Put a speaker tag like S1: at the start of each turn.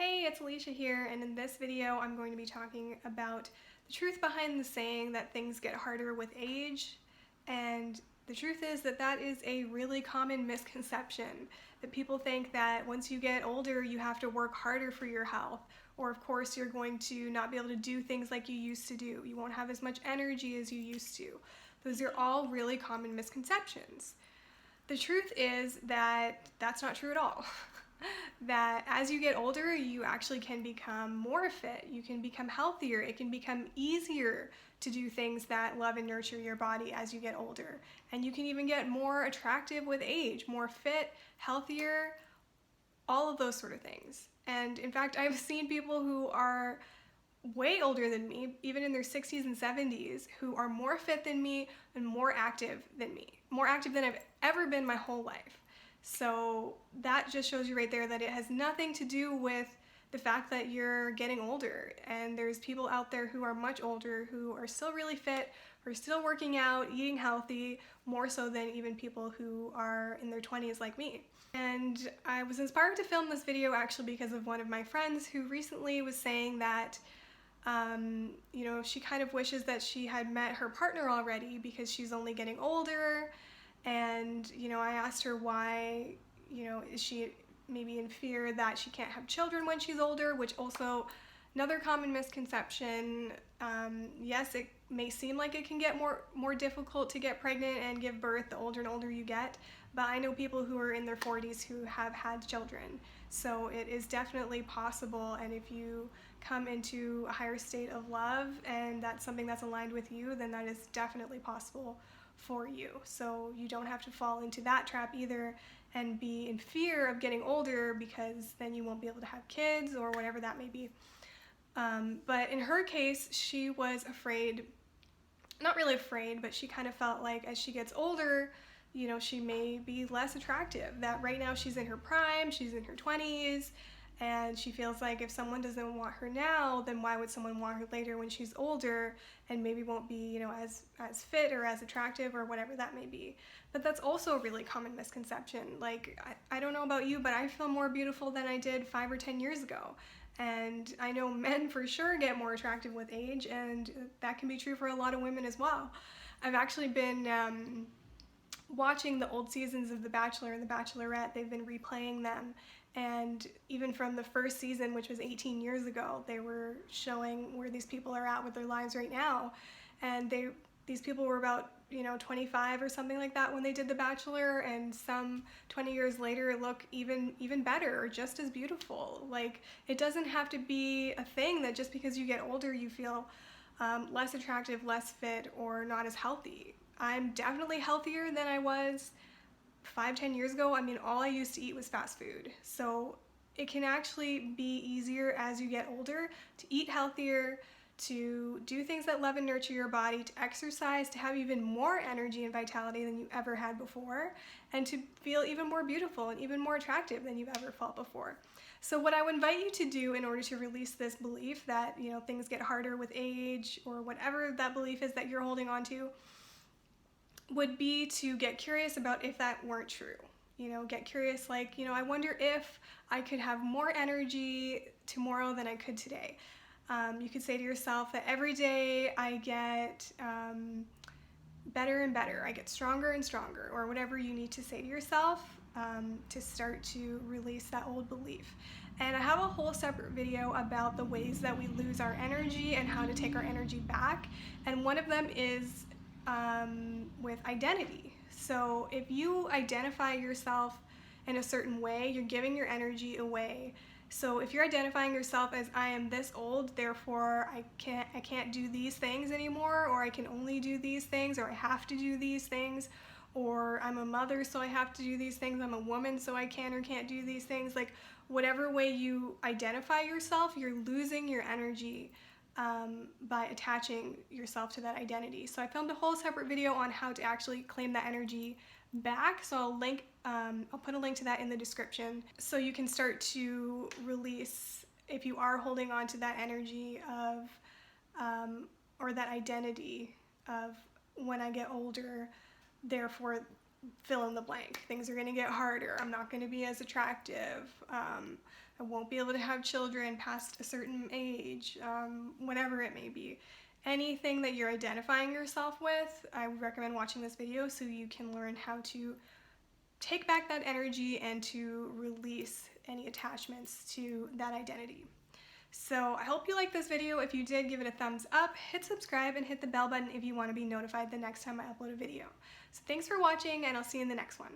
S1: Hey, it's Alisha here, and in this video I'm going to be talking about the truth behind the saying that things get harder with age. And the truth is that that is a really common misconception, that people think that once you get older you have to work harder for your health, or of course you're going to not be able to do things like you used to do. You won't have as much energy as you used to. Those are all really common misconceptions. The truth is that that's not true at all. That as you get older, you actually can become more fit, you can become healthier, it can become easier to do things that love and nurture your body as you get older. And you can even get more attractive with age, more fit, healthier, all of those sort of things. And in fact, I've seen people who are way older than me, even in their 60s and 70s, who are more fit than me and more active than me, more active than I've ever been my whole life. So that just shows you right there that it has nothing to do with the fact that you're getting older. And there's people out there who are much older who are still really fit, who are still working out, eating healthy, more so than even people who are in their 20s like me. And I was inspired to film this video actually because of one of my friends who recently was saying that she kind of wishes that she had met her partner already because she's only getting older. And, I asked her why, is she maybe in fear that she can't have children when she's older, which also another common misconception. Yes, it may seem like it can get more difficult to get pregnant and give birth the older and older you get, but I know people who are in their 40s who have had children. So it is definitely possible, and if you come into a higher state of love and that's something that's aligned with you, then that is definitely possible for you. So you don't have to fall into that trap either and be in fear of getting older, because then you won't be able to have kids or whatever that may be. But in her case, she was afraid, not really afraid, but she kind of felt like as she gets older, she may be less attractive. That right now she's in her prime, she's in her 20s, and she feels like if someone doesn't want her now, then why would someone want her later when she's older and maybe won't be, as fit or as attractive or whatever that may be. But that's also a really common misconception. Like, I don't know about you, but I feel more beautiful than I did 5 or 10 years ago. And I know men for sure get more attractive with age, and that can be true for a lot of women as well. I've actually been watching the old seasons of The Bachelor and The Bachelorette. They've been replaying them, and even from the first season, which was 18 years ago, they were showing where these people are at with their lives right now. And these people were about 25 or something like that when they did The Bachelor, and some 20 years later look even better or just as beautiful. Like, it doesn't have to be a thing that just because you get older you feel less attractive, less fit, or not as healthy. I'm definitely healthier than I was 5-10 years ago. I mean, all I used to eat was fast food. So it can actually be easier as you get older to eat healthier, to do things that love and nurture your body, to exercise, to have even more energy and vitality than you ever had before, and to feel even more beautiful and even more attractive than you've ever felt before. So what I would invite you to do in order to release this belief that, things get harder with age, or whatever that belief is that you're holding on to, would be to get curious about if that weren't true. Get curious, like, I wonder if I could have more energy tomorrow than I could today. You could say to yourself that every day I get better and better, I get stronger and stronger, or whatever you need to say to yourself to start to release that old belief. And I have a whole separate video about the ways that we lose our energy and how to take our energy back. And one of them is with identity. So if you identify yourself in a certain way, you're giving your energy away. So if you're identifying yourself as, I am this old, therefore I can't do these things anymore, or I can only do these things, or I have to do these things, or I'm a mother so I have to do these things, I'm a woman so I can or can't do these things, like whatever way you identify yourself, you're losing your energy by attaching yourself to that identity. So I filmed a whole separate video on how to actually claim that energy back. So I'll put a link to that in the description, so you can start to release if you are holding on to that energy of or that identity of, when I get older, therefore fill in the blank. Things are going to get harder. I'm not going to be as attractive. I won't be able to have children past a certain age, whatever it may be. Anything that you're identifying yourself with, I would recommend watching this video so you can learn how to take back that energy and to release any attachments to that identity. So I hope you liked this video. If you did, give it a thumbs up, hit subscribe, and hit the bell button if you want to be notified the next time I upload a video. So thanks for watching, and I'll see you in the next one.